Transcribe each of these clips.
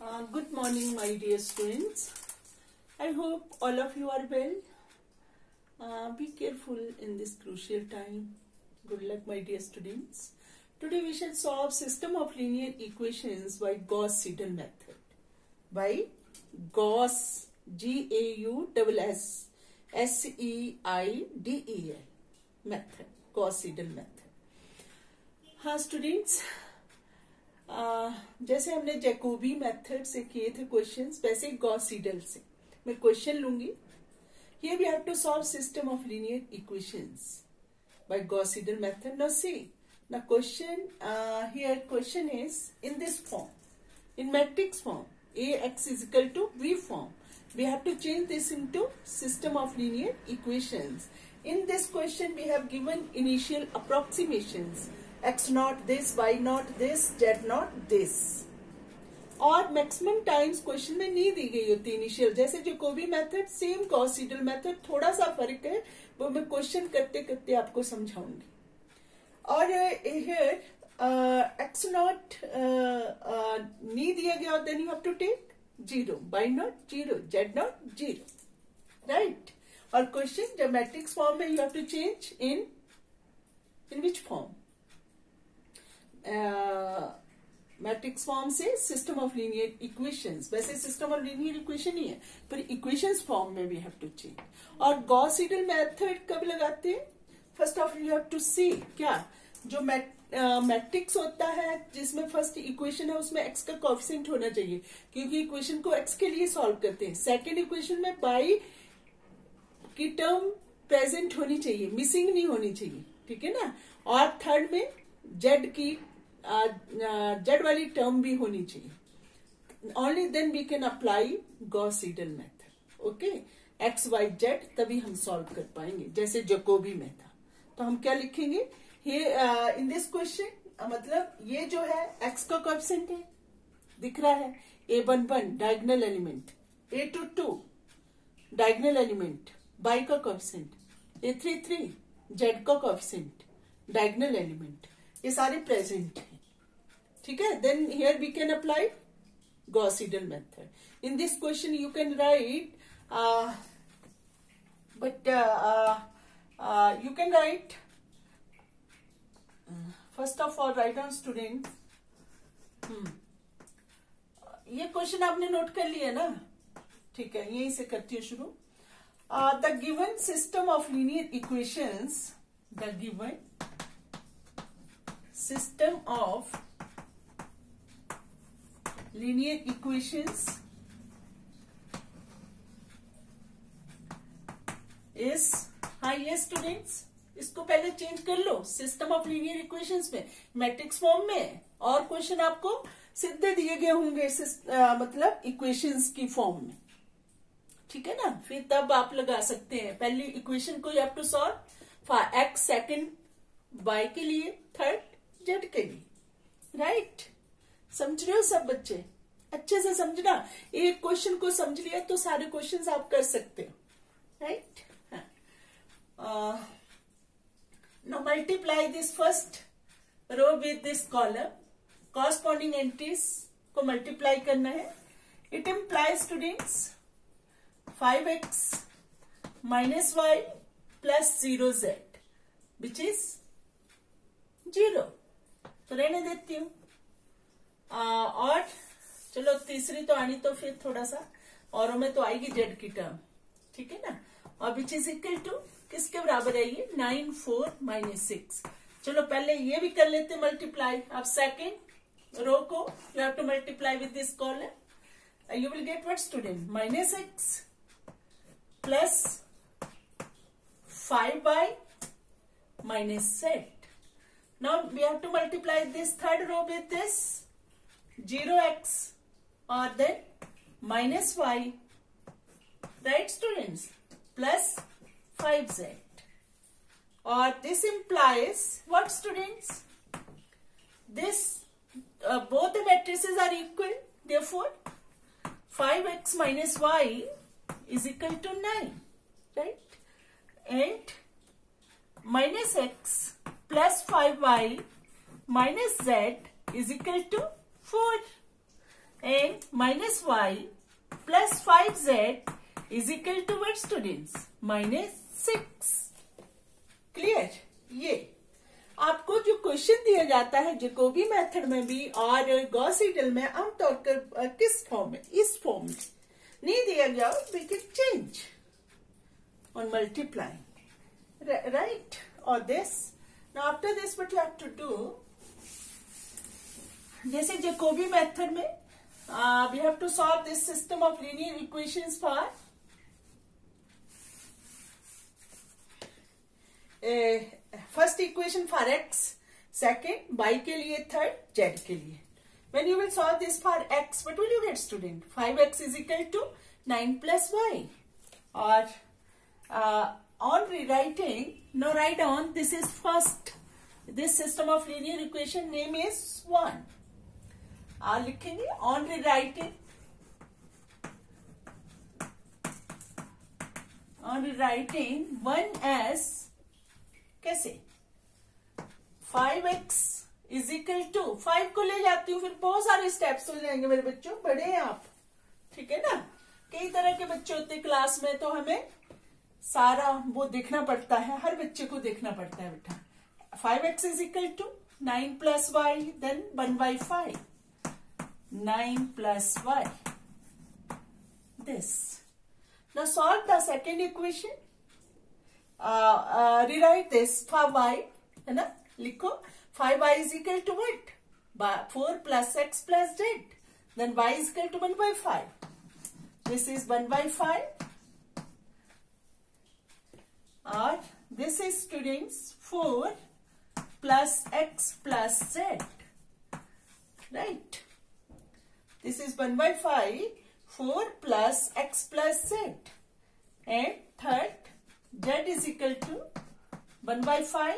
Good morning, my dear students. I hope all of you are well. Be careful in this crucial time. Good luck, my dear students. Today we shall solve system of linear equations by Gauss-Seidel method. By Gauss, G-A-U-S-S-S-E-I-D-E-L method. Gauss-Seidel method. हाँ students, जैसे हमने Jacobi method से किए थे questions, वैसे Gauss-Seidel से मैं question लूंगी. Here we have to solve system of linear equations by Gauss-Seidel method. Now see, the question here question is in this form, in matrix form, Ax is equal to B form. We have to change this into system of linear equations. In this question, we have given initial approximations. X naught this, Y naught this, Z naught this. और maximum times question में नहीं दी गई होती initial. जैसे Jacobi method same Gauss-Seidel method, थोड़ा सा फर्क है, वो मैं क्वेश्चन करते करते आपको समझाऊंगी. और हियर एक्स नॉट नहीं दिया गया, then you have to take 0, Y naught 0, Z naught 0, right. और क्वेश्चन जब मैट्रिक्स फॉर्म में, you have to change in which form, matrix form से सिस्टम ऑफ लीनियर इक्वेशंस. वैसे सिस्टम ऑफ लीनियर इक्वेशन ही है, पर इक्वेशंस फॉर्म में we have to change. और गॉस-सीडल मेथड कब लगाते हैं? First of you have to see क्या जो मैट्रिक्स होता है जिसमें फर्स्ट इक्वेशन है उसमें एक्स का कोएफिशिएंट होना चाहिए, क्योंकि इक्वेशन को एक्स के लिए सॉल्व करते हैं. सेकेंड इक्वेशन में बाई की टर्म प्रेजेंट होनी चाहिए, मिसिंग नहीं होनी चाहिए, ठीक है ना. और थर्ड में जेड की जेड वाली टर्म भी होनी चाहिए. Only then we can apply Gauss Seidel method. Okay, x y z, तभी हम सॉल्व कर पाएंगे जैसे जैकोबी में था. तो हम क्या लिखेंगे इन दिस क्वेश्चन, मतलब ये जो है एक्स का कोएफिशिएंट है, दिख रहा है A11 diagonal element, A22 diagonal element, y का कोएफिशिएंट A33 जेड का कोएफिशिएंट डायगोनल एलिमेंट, ये सारे प्रेजेंट हैं, ठीक है. Then here we can apply Gauss Seidel method. In this question you can write but you can write first of all write down student. ये question आपने note कर लिया ना, ठीक है. यहीं से करती हूँ शुरू. The given system of linear equations, the given system of linear equations is, हाँ ये स्टूडेंट्स, इसको पहले चेंज कर लो सिस्टम ऑफ लीनियर इक्वेशंस में, मैट्रिक्स फॉर्म में. और क्वेश्चन आपको सीधे दिए गए होंगे मतलब इक्वेशंस की फॉर्म में, ठीक है ना. फिर तब आप लगा सकते हैं. पहली इक्वेशन को you have to solve for x, second y के लिए, थर्ड जेड के लिए, राइट. समझ रहे हो सब बच्चे? अच्छे से समझना. एक क्वेश्चन को समझ लिया तो सारे क्वेश्चंस आप कर सकते हो, right. Now multiply this first row with this column, corresponding entries को मल्टीप्लाई करना है. It implies students 5x minus y plus 0z which is 0. तो रहने देती हूँ. और चलो तीसरी तो आनी, तो फिर थोड़ा सा औरों में तो आएगी जेड की टर्म, ठीक है ना. और विच इज इक्वल टू किसके बराबर है ये? 9 4 - 6. चलो पहले ये भी कर लेते मल्टीप्लाई. अब सेकेंड रो को you have to multiply with this column. You will get what student? -x plus 5y minus z. Now we have to multiply this third row with this 0x or then minus y, right students, plus 5z. Or this implies what students? This both the matrices are equal, therefore 5x minus y is equal to 9, right? And minus x plus 5y minus z is equal to 4. and minus y plus 5z is equal to what students? -6. Clear? ये आपको जो question दिया जाता है Jacobi method में भी और Gauss Seidel में आमतौर पर किस फॉर्म में? इस फॉर्म में नहीं दिया गया, we can change on multiplying, right? Or this. Now after this what you have to do, जैसे जैकोबी मेथड में we have to solve this system of linear equations for first equation for x, second y के लिए, third z के लिए. When you will solve this for x, what will you get student? 5x is equal to 9 plus y. Or on rewriting, no, write down, this is first, this system of linear equation name is 1. लिखेंगे on rewriting, on rewriting 1 as कैसे? 5x is equal to 5 को ले जाती हूँ, फिर बहुत सारे steps हो जाएंगे मेरे बच्चों, बड़े हैं आप, ठीक है ना? कई तरह के बच्चे होते हैं क्लास में, तो हमें सारा वो देखना पड़ता है, हर बच्चे को देखना पड़ता है बेटा. 5x is equal to 9 plus y, then 1 by 5. 9 plus y. This. Now solve the second equation. Rewrite this for y, है ना? लिखो 5y is equal to what? 4 plus x plus z. Then y is equal to 1 by 5. This is 1 by 5. Or this is students 4 plus x plus z, right? This is 1 by 5, 4 plus x plus z, and third z is equal to 1 by 5,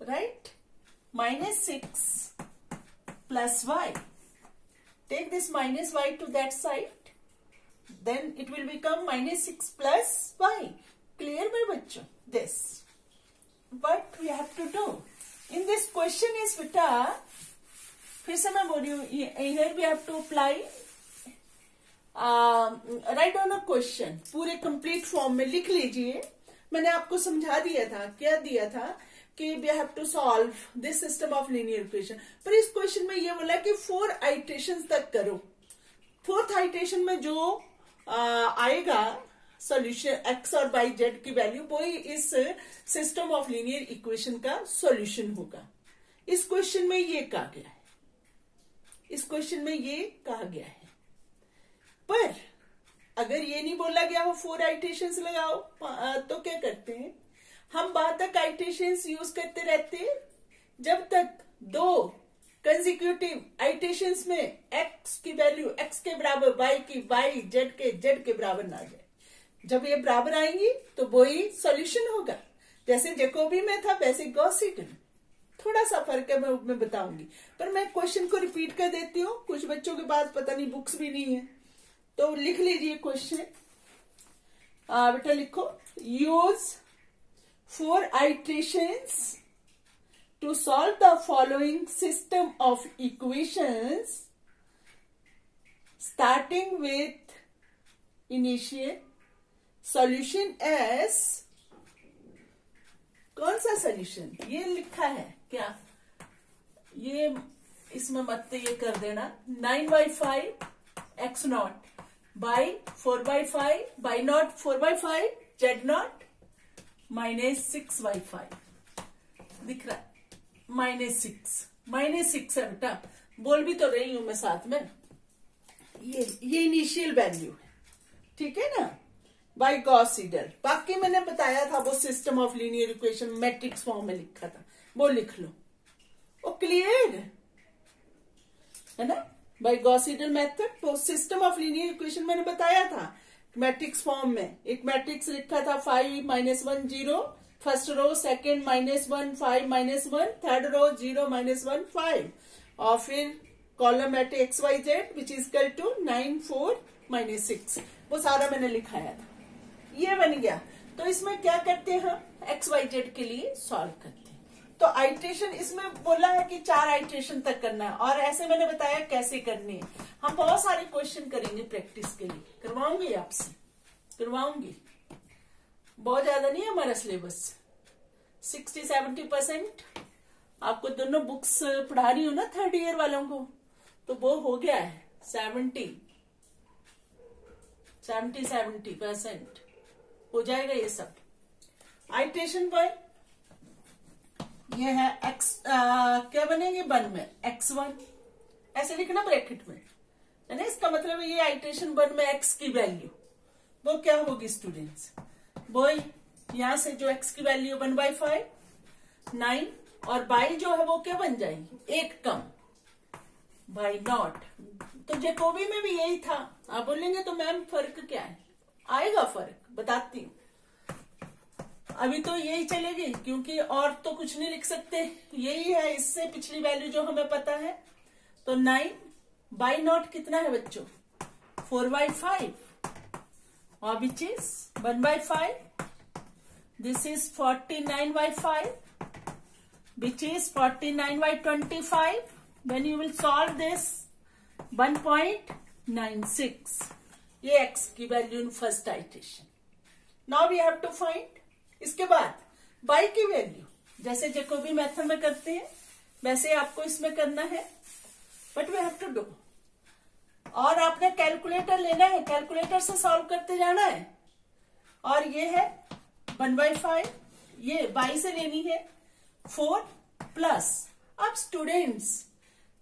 right? -6 plus y. Take this minus y to that side. Then it will become -6 plus y. Clear my bachcho? This. What we have to do in this question is beta, फिर से मैं बोल रही हूँ, here we have to apply, write down a question, पूरे complete form में लिख लीजिए. मैंने आपको समझा दिया था, क्या दिया था कि we have to solve this system of linear equation. पर इस क्वेश्चन में ये बोला कि 4 iterations तक करो. 4th iteration में जो आएगा सॉल्यूशन x और y z की वैल्यू, वो ही इस सिस्टम ऑफ लीनियर इक्वेशन का सॉल्यूशन होगा. इस क्वेश्चन में ये कहा गया है, इस क्वेश्चन में ये कहा गया है. पर अगर ये नहीं बोला गया हो 4 आइटेशंस लगाओ, तो क्या करते हैं हम? बाद तक आइटेशंस यूज करते रहते हैं जब तक 2 कंसेक्यूटिव आइटेशंस में x की वैल्यू x के बराबर, y की y, z के बराबर ना आ जाए. जब ये बराबर आएंगी तो वो ही सॉल्यूशन होगा. जैसे जैकोबी में था वैसे गॉस सीडल, थोड़ा सा फर्क है, मैं बताऊंगी. पर मैं क्वेश्चन को रिपीट कर देती हूँ, कुछ बच्चों के पास पता नहीं बुक्स भी नहीं है, तो लिख लीजिए क्वेश्चन. बेटा लिखो, use 4 iterations to solve the following system of equations starting with initial solution as, कौन सा सॉल्यूशन? ये लिखा है क्या? ये इसमें मत ये कर देना, 9 by 5 x not by 4 by 5 y not 4 by 5 z not -6 by 5 दिख रहा है. -6 है बेटा, बोल भी तो रही हूं मैं साथ में. ये इनिशियल वैल्यू है, ठीक है ना, बाय गॉस सीडल. बाकी मैंने बताया था वो system of linear equation matrix form में लिखा था, वो लिख लो. ओ क्लियर है ना? बाय गॉस सीडल मेथड, वो सिस्टम ऑफ लीनियर इक्वेशन मैंने बताया था मैट्रिक्स फॉर्म में. एक मैट्रिक्स लिखा था 5 -1 0, first row, second -1 5 -1, third row 0 -1 5, और फिर column at XYZ which is equal to 9 4 -6. वो सारा मैंने लिखाया था. ये बन गया. तो इसमें क्या करते हैं हम? XYZ के लिए सॉल्व करते हैं. तो आइट्रेशन इसमें बोला है कि 4 आइट्रेशन तक करना है, और ऐसे मैंने बताया कैसे करनी है। हम बहुत सारे क्वेश्चन करेंगे प्रैक्टिस के लिए, करवाऊंगी आपसे, करवाऊंगी। बहुत ज्यादा नहीं है हमारा सिलेबस, 60-70% आपको दोनों बुक्स पढ़ा रही हूँ ना 3rd ईयर वालों को, तो वो हो गया है 70% हो जाएगा ये सब। आइट्रेशन पर ये है x, क्या बनेंगे 1 में x1 ऐसे लिखना ब्रैकेट में, है ना। इसका मतलब है ये आइट्रेशन 1 में x की वैल्यू वो क्या होगी स्टूडेंट्स, वो यहां से जो x की वैल्यू 1/5 9, और बाई जो है वो क्या बन जाएगी 1 कम बाई नॉट। तो जैकोबी में भी यही था। आप बोलेंगे तो मैम फर्क क्या है, आएगा फर्क, बताती हूँ। अभी तो यही चलेगी क्योंकि और तो कुछ नहीं लिख सकते, यही है। इससे पिछली वैल्यू जो हमें पता है, तो 9 बाई नॉट कितना है बच्चों 4/5, और which is 1/5, this is 49/5, which is 49/25. When you will solve this 1.96, ये x की value in first iteration. Now we have to find, इसके बाद y की वैल्यू जैसे जैकोबी मेथड में करते हैं वैसे आपको इसमें करना है, but we have to do. और आपने कैलकुलेटर लेना है, कैलकुलेटर से सॉल्व करते जाना है। और ये है 1/5, ये y से लेनी है 4 प्लस। अब स्टूडेंट्स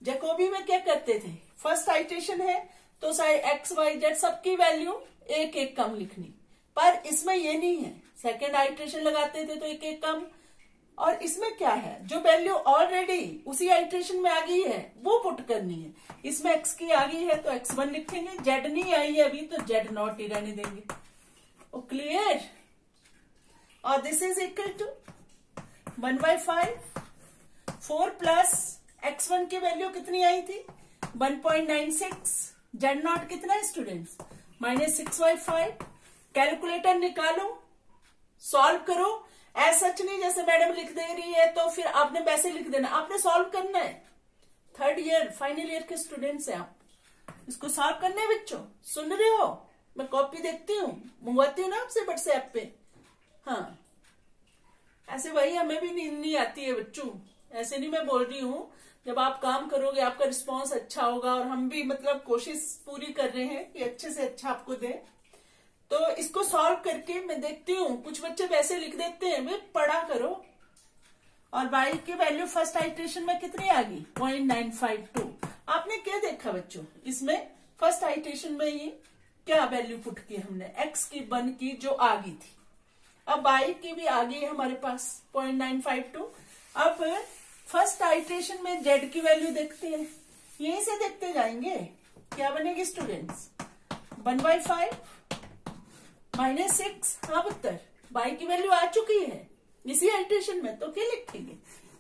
जैकोबी में क्या करते थे, फर्स्ट आइट्रेशन है तो सारे x y z सबकी वैल्यू 1-1 कम लिखनी, पर इसमें ये नहीं है। सेकेंड आइट्रेशन लगाते थे तो 1-1 कम, और इसमें क्या है जो वैल्यू ऑलरेडी उसी आइट्रेशन में आ गई है वो पुट करनी है। इसमें x की आ गई है तो x1 लिखेंगे, z नहीं आई है अभी तो z0 ही रहने देंगे। Oh clear. और this is equal to 1/5, 4 plus x1 की वैल्यू कितनी आई थी 1.96, z0 कितना है स्टूडेंट्स -6/5। कैलकुलेटर निकालो, सॉल्व करो। ऐसा सच नहीं जैसे मैडम लिख दे रही है तो फिर आपने वैसे लिख देना, आपने सॉल्व करना है। 3rd ईयर फाइनल ईयर के स्टूडेंट्स हैं आप, इसको सॉल्व करने है बच्चों। सुन रहे हो, मैं कॉपी देखती हूँ, मंगवाती हूँ ना आपसे व्हाट्सएप पे। हाँ, ऐसे वही हमें भी नहीं आती है बच्चों, ऐसे नहीं मैं बोल रही हूँ। जब आप काम करोगे आपका रिस्पांस अच्छा होगा, और हम भी मतलब कोशिश पूरी कर रहे हैं कि अच्छे से अच्छा आपको दें। तो इसको सॉल्व करके मैं देखती हूँ, कुछ बच्चे वैसे लिख देते हैं, वे पढ़ा करो। और y की वैल्यू फर्स्ट आइट्रेशन में कितनी आ गई 0.952। आपने क्या देखा बच्चों, इसमें फर्स्ट आइट्रेशन में ये क्या वैल्यू पुट की हमने, x की 1 की जो आ गई थी। अब y की भी आ गई है हमारे पास 0.952। अब फर्स्ट आइट्रेशन में z की वैल्यू देखते हैं, यहीं से देखते जाएंगे क्या बनेगी स्टूडेंट्स 1/5 -6। हाँ उत्तर y की वैल्यू आ चुकी है इसी आइट्रेशन में, तो क्या लिखेंगे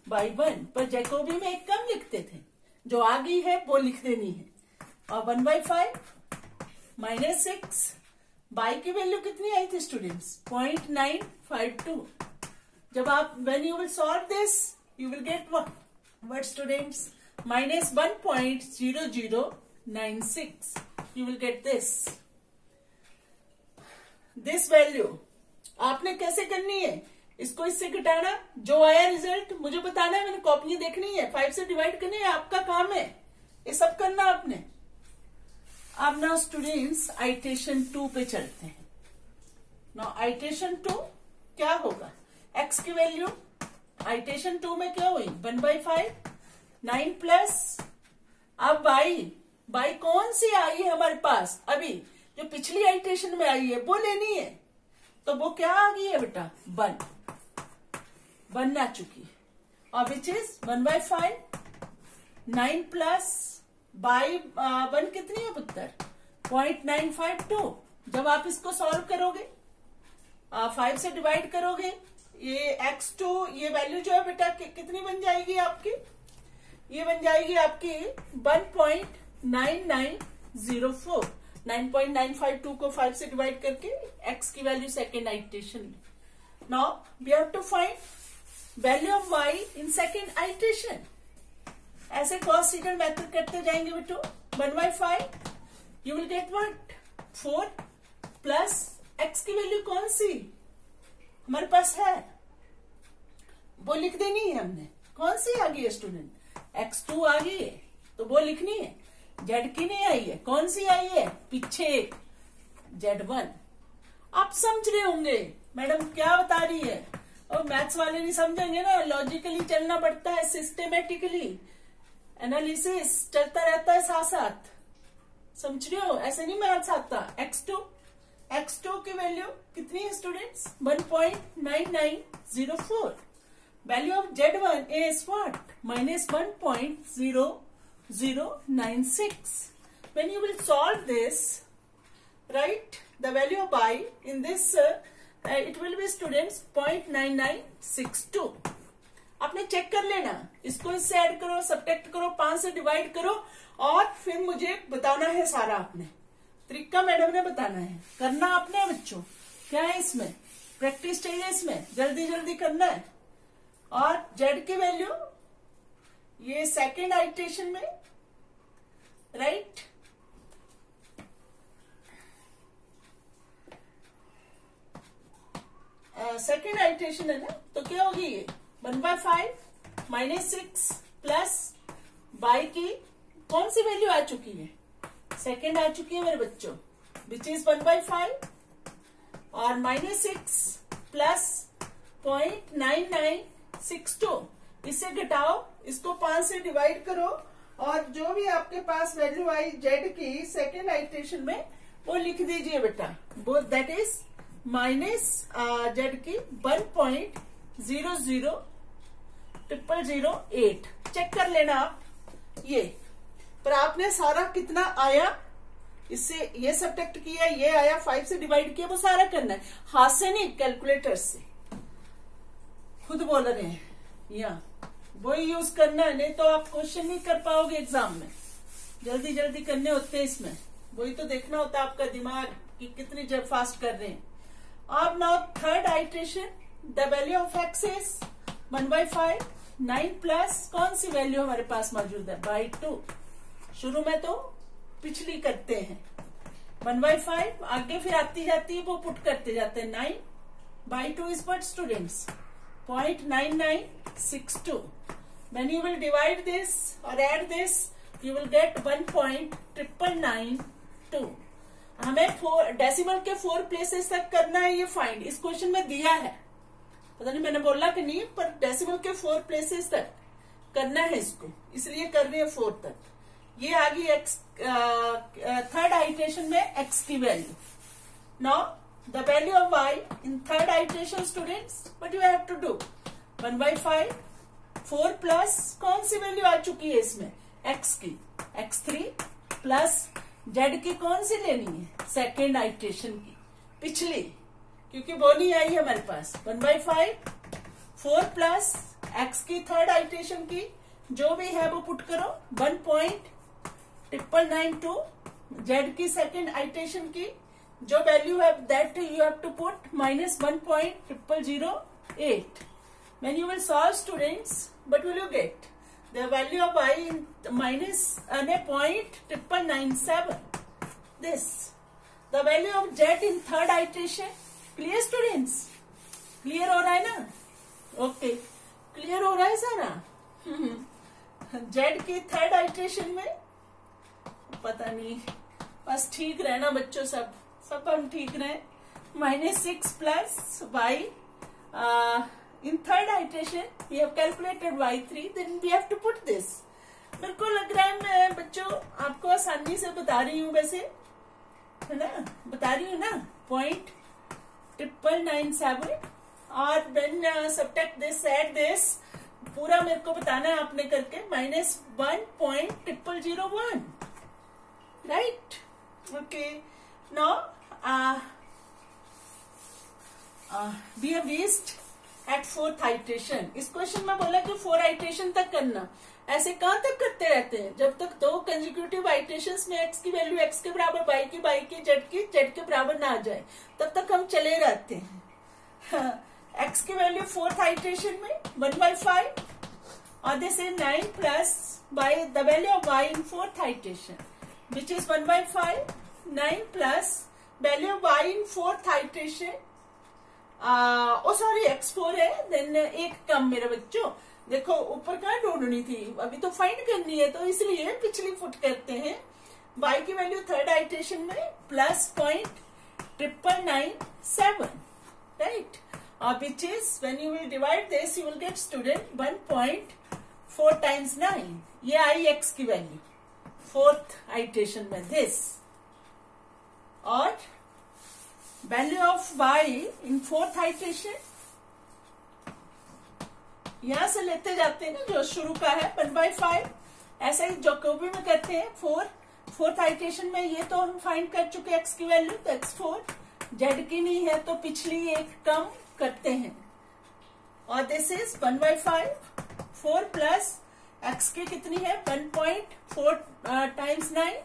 y1। पर जैकोबी में एक कम लिखते थे, जो आ गई है वो लिख देनी है। और 1/5 -6, y की वैल्यू कितनी आई थी स्टूडेंट्स 0.952। जब आप when you will solve this you will get what students -1.0096 you will get this value। आपने कैसे करनी है, इसको इससे घटाना, जो आया रिजल्ट मुझे बताना है, मैंने कॉपी देखनी है, 5 से डिवाइड करनी है, आपका काम है ये सब करना आपने। अब ना स्टूडेंट्स आइट्रेशन 2 पे चलते हैं। ना आइट्रेशन 2 क्या होगा, x की वैल्यू आइट्रेशन 2 में क्या हुई 1/5 9 प्लस। अब y कौन सी आई है हमारे पास, अभी जो पिछली आइट्रेशन में आई है वो लेनी है, तो वो क्या आ गई है बेटा 1 आ चुकी है। और विच इज 1/5 9 प्लस बाई 1 कितनी है पुत्र 0.952। जब आप इसको सॉल्व करोगे 5 से डिवाइड करोगे, ये x2 ये वैल्यू जो है बेटा कितनी बन जाएगी आपकी, ये बन जाएगी आपकी 1.9904। 9.952 को 5 से डिवाइड करके x की वैल्यू सेकेंड आइट्रेशन में। Now we have to find value of y in second iteration. ऐसे गॉस सीडल मेथड करते जाएंगे बेटो। 1/5 you will get what 4 plus x की वैल्यू कौन सी हमारे पास है वो लिख देनी है हमने। कौन सी आ गई है स्टूडेंट? x2 आ गई है तो वो लिखनी है। जेड की नहीं आई है, कौन सी आई है पीछे Z1। आप समझ रहे होंगे मैडम क्या बता रही है। और मैथ्स वाले नहीं समझेंगे ना, लॉजिकली चलना पड़ता है, सिस्टेमेटिकली एनालिसिस चलता रहता है साथ साथ। समझ रहे हो, ऐसे नहीं मैथ्स आता। x2 की वैल्यू कितनी है students? 1.9904। Value of Z1 is what? -1.0096. When you will solve this, right, the value of y in this it will be students 0.9962. आपने चेक कर लेना, इसको इससे ऐड करो, सब्ट्रैक्ट करो, 5 से डिवाइड करो और फिर मुझे बताना है सारा। आपने तरीका मैडम ने बताना है, करना आपने बच्चों। क्या है इसमें? प्रैक्टिस चाहिए इसमें, जल्दी जल्दी करना है। और जेड की वैल्यू ये सेकेंड आइट्रेशन में, राइट, सेकेंड आइट्रेशन है ना, तो क्या होगी ये 1/5 -6 प्लस बाई की कौन सी वैल्यू आ चुकी है? सेकेंड आ चुकी है मेरे बच्चों, विच इज 1/5 और -6 प्लस 0.9962। इससे घटाओ, इसको 5 से डिवाइड करो और जो भी आपके पास वैल्यू आई जेड की सेकेंड आइट्रेशन में वो लिख दीजिए बेटा। वो दैट इज माइनस जेड की 1.000008। चेक कर लेना आप ये। पर आपने सारा कितना आया, इससे ये सब्ट्रैक्ट किया, ये आया, 5 से डिवाइड किया, वो सारा करना है, हाथ से नहीं, कैलकुलेटर से। खुद बोल रहे हैं या वही यूज करना है, नहीं तो आप क्वेश्चन नहीं कर पाओगे एग्जाम में। जल्दी जल्दी करने होते हैं इसमें, वही तो देखना होता है आपका दिमाग कि कितनी जब फास्ट कर रहे हैं। अब now third iteration, the value of x is 1/5 9 plus कौन सी वैल्यू हमारे पास मौजूद है? बाई 2। शुरू में तो पिछली करते हैं 1/5, आगे फिर आती जाती है वो पुट करते जाते हैं 9/2 is what students 0.9962. When you will divide this or add this, you will get 1.99992. हमें डेसिमल के 4 प्लेसेस तक करना है ये फाइंड। इस क्वेश्चन में दिया है, पता नहीं मैंने बोला कि नहीं, पर डेसिमल के 4 प्लेसेस तक करना है इसको, इसलिए कर रहे हैं 4 तक। ये आ गई एक्स थर्ड आइट्रेशन में एक्स की value. Now the value of y in third iteration students, what you have to do? 1/5 4 plus कौन सी वैल्यू आ चुकी है इसमें? x की x3 प्लस z की कौन सी लेनी है? सेकेंड आइट्रेशन की, पिछली, क्योंकि वो नहीं आई है हमारे पास। 1/5 4 प्लस x की थर्ड आइट्रेशन की जो भी है वो पुट करो, 1.99992 z की सेकेंड आइट्रेशन की जो वैल्यू है that you have to put -1.0008। When you will solve students, what will you get? The value of y in -0.997. This. The value of z in third iteration. Clear students? Clear हो रहा है ना? Okay. Clear हो रहा है सारा? z की third iteration में पता नहीं, बस ठीक रहना बच्चों, सब हम ठीक रहे। -6 plus y in third iteration we have calculated y3, then we have to put this. मेरे को लग रहा है मैं बच्चों आपको आसानी से बता रही हूँ, वैसे है ना, बता रही हूँ ना, 0.997 और when subtract this, add this, पूरा मेरे को बताना है आपने करके, -1.0001, right? Okay. Now we have reached at 4th iteration. इस क्वेश्चन में बोला कि 4 आइट्रेशन तक करना। ऐसे कहां तक करते रहते हैं? जब तक 2 कंसेक्यूटिव आइट्रेशंस में x की वैल्यू x के बराबर, y की z के बराबर ना आ जाए, तब तक हम चले रहते हैं। एक्स की वैल्यू फोर्थ आइटरेशन में 1/5 और this is 9 plus by the value of y in fourth iteration which is 1/5 9 plus value of y in fourth iteration sorry x4 है देन एक कम मेरे बच्चों। देखो ऊपर कहाँ ढूंढनी थी, अभी तो फाइंड करनी है, तो इसलिए पिछली फुट करते हैं। y की वैल्यू थर्ड आइटरेशन में plus 0.997 right, which is when you will divide this you will get student 1.4 times 9, ये आई x की वैल्यू फोर्थ आइटरेशन में दिस, और value of y in fourth iteration यहां से लेते जाते हैं ना जो शुरू का है 1/5, ऐसा ही जैकोबी में करते हैं। फोर्थ आइटरेशन में ये तो हम फाइंड कर चुके x की वैल्यू, तो x4 z की नहीं है तो पिछली एक कम करते हैं, और दिस इज 1/5 4 प्लस x की कितनी है 1.4 टाइम्स 9,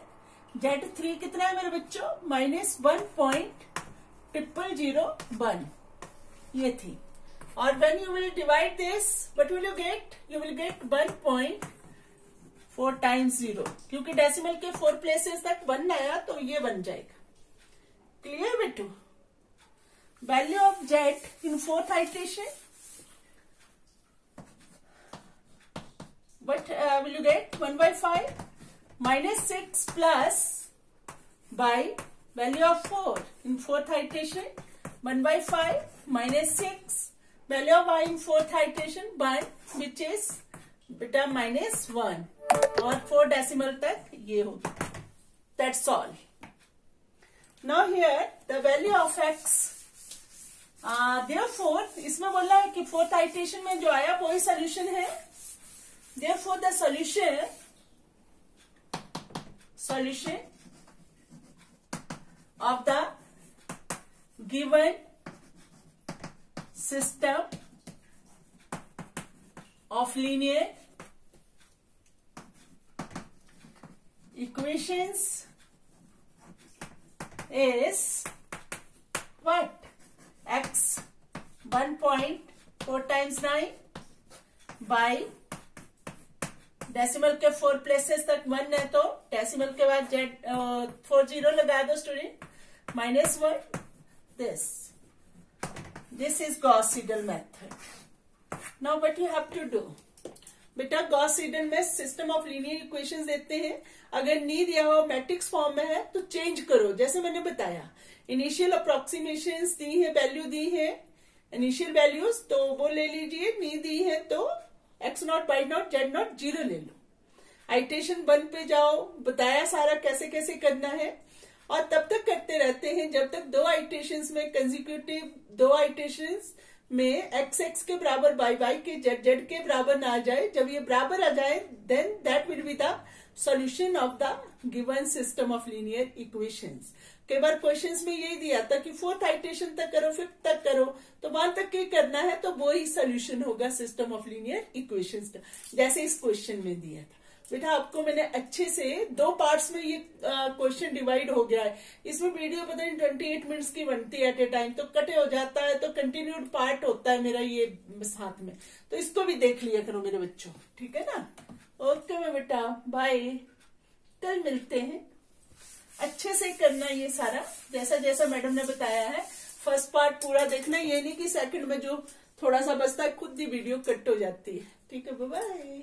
z3 कितना है मेरे बच्चों -1.0001 ये थी। और when you will divide this what will you get? You will get 1.4 times 0, क्योंकि डेसिमल के 4 प्लेसेस तक 1 आया तो ये बन जाएगा। क्लियर बेटू? Value of z in fourth iteration what will you get? 1/5 -6 plus by value of 4 in fourth iteration 1/5 -6 value of y in fourth iteration 1 which is beta -1 और 4 डेसिमल तक ये होगा। That's all. Now here the value of x therefore इसमें बोला है कि fourth iteration में जो आया वही सोल्यूशन है। Therefore the solution of the given system of linear equations is what? X 1.4 times 9 by decimal के 4 प्लेसेस तक 1 है तो डेसिमल के बाद जेड 4 0 लगा दो student -1 this is Gauss Seidel method. Now what you have to do, बेटा Gauss Seidel में सिस्टम ऑफ लीनियर इक्वेशंस देते हैं, अगर नहीं दिया हो मैट्रिक्स फॉर्म में है तो चेंज करो। जैसे मैंने बताया इनिशियल अप्रोक्सीमेशंस दी है, वैल्यू दी है इनिशियल वैल्यूज, तो वो ले लीजिए, नहीं दी है तो x0 y0 z0 0 ले लो। आइटरेशन 1 पे जाओ, बताया सारा कैसे कैसे करना है, और तब तक करते रहते हैं जब तक 2 आइटरेशंस में कंसेक्यूटिव 2 आइटरेशंस में x x के बराबर y y के z z के बराबर ना आ जाए। जब ये बराबर आ जाए then that will be the solution of the given system of linear equations. कई बार क्वेश्चंस में यही दिया था कि फोर्थ आइटरेशन तक करो, फिफ्थ तक करो, तो वहां तक ही करना है, तो वो ही सोल्यूशन होगा सिस्टम ऑफ लीनियर इक्वेशंस, जैसे इस क्वेश्चन में दिया था। बेटा आपको मैंने अच्छे से 2 पार्ट्स में ये क्वेश्चन डिवाइड हो गया है। इसमें वीडियो पता नहीं 28 मिनट्स की बनती है एट ए टाइम, तो कटे हो जाता है, तो कंटिन्यूड पार्ट होता है मेरा ये साथ में, तो इसको भी देख लिया करो मेरे बच्चों, ठीक है ना। ओके मैं बेटा बाय, कल मिलते हैं। अच्छे से करना ये सारा जैसा जैसा मैडम ने बताया है। फर्स्ट पार्ट पूरा देखना, ये नहीं कि सेकंड में जो थोड़ा सा बचता है खुद ही वीडियो कट हो जाती है। ठीक है, बाय बाय।